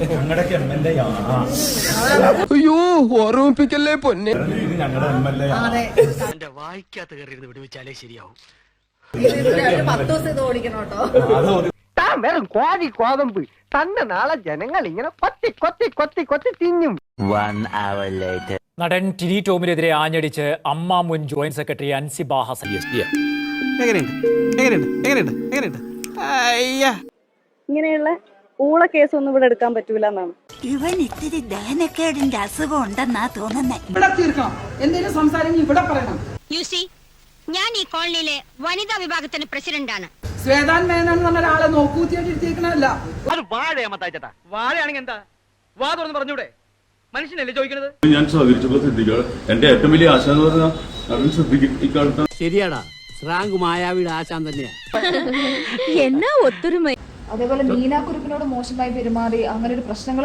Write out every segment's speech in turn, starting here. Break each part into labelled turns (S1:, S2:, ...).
S1: ഞങ്ങളുടെ MLA
S2: അയ്യോ ഓർമ്മിപ്പിക്കല്ലേ പൊന്നെ.
S1: ഞങ്ങളുടെ MLA
S3: വായിക്കാത്ത കയറി വിടുവിച്ചാലേ ശരിയാവും.
S4: 10 ദിവസം ഇത് ഓടിക്കണം കേട്ടോ.
S5: താൻ വെറും കോതമ്പ് തന്നെ നാളെ ജനങ്ങൾ ഇങ്ങനെ കൊത്തി തിന്നും.
S6: നടൻ ടിനി ടോമിനെതിരെ ആഞ്ഞടിച്ച് അമ്മ മുൻ ജോയിന്റ് സെക്രട്ടറി അൻസിബ ഹസൻ.
S7: ഇങ്ങനെയുള്ള ഊള കേസൊന്നും ഇവിടെ എടുക്കാൻ പറ്റൂല എന്നാണ്.
S4: ഇവൻ ഇത്തിരി ദഹനക്കേടിന്റെ അസുഖം ഉണ്ടെന്നാ തോന്നുന്നേ.
S7: എന്തെങ്കിലും സംസാരം ഇവിടെ പറയണം.
S4: ഞാൻ ഈ കോളനിയിലെ വനിതാ വിഭാഗത്തിന്റെ പ്രസിഡന്റാണ്.
S7: ശ്വേതാൻ മേനോൻ എന്ന് പറഞ്ഞ ഒരാളെ നോക്കൂത്തിയായിട്ടിരിക്കണല്ല.
S5: അത് വാഴയാമത്തായിട്ടാ. വാഴയാണെങ്കിൽ എന്താ വാ തുറന്ന് പറഞ്ഞൂടെ? മനുഷ്യനല്ലേ ചോദിക്കണത്.
S8: ഞാൻ സഹകരിച്ചപ്പോൾ ശ്രദ്ധിക്കുക. എന്റെ ഏറ്റവും വലിയ ആശ എന്ന് പറഞ്ഞാൽ ശ്രദ്ധിക്കാത്ത
S3: ശരിയാടാ, ശ്രാങ്ക് മായാവിയുടെ ആശാൻ തന്നെയാ.
S4: എന്നാ ഒത്തൊരുമ.
S7: അതേപോലെ മീനാക്കുരുപ്പിനോട് മോശമായി പെരുമാറി അങ്ങനെ ഒരു പ്രശ്നങ്ങൾ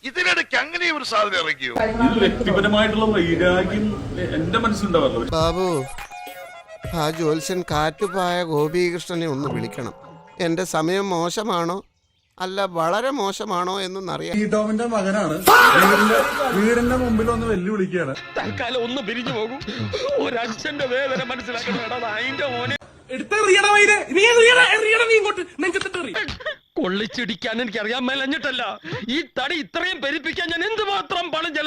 S9: ഇതിനിടയ്ക്ക് അങ്ങനെ ഒരു സാധനം ഇറക്കിയോ?
S8: ഇത് വ്യക്തിപരമായിട്ടുള്ള വൈരാഗ്യം എന്റെ മനസ്സിലുണ്ടാവാറില്ല.
S2: ബാബു, ആ ജ്യോത്സ്യൻ കാറ്റുപായ ഗോപീകൃഷ്ണനെ ഒന്ന് വിളിക്കണം. എന്റെ സമയം മോശമാണോ അല്ല വളരെ മോശമാണോ എന്നൊന്നറിയാം.
S1: ടോമിന്റെ മകനാണ്. വീടിന്റെ മുമ്പിൽ ഒന്ന് വെല്ലുവിളിക്കുകയാണ്.
S5: തൽക്കാലം ഒന്ന് പിരിഞ്ഞു പോകും. ഒരച്ഛന്റെ വേദന മനസ്സിലാക്കണം. അതിന്റെ മോനെ കൊള്ളിച്ചിടിക്കാൻ എനിക്ക് അറിയാൻ മേലഞ്ഞിട്ടല്ല. ഈ തടി ഇത്രയും പെരിപ്പിക്കാൻ ഞാൻ എന്തുമാത്രം പണം ചെലവ്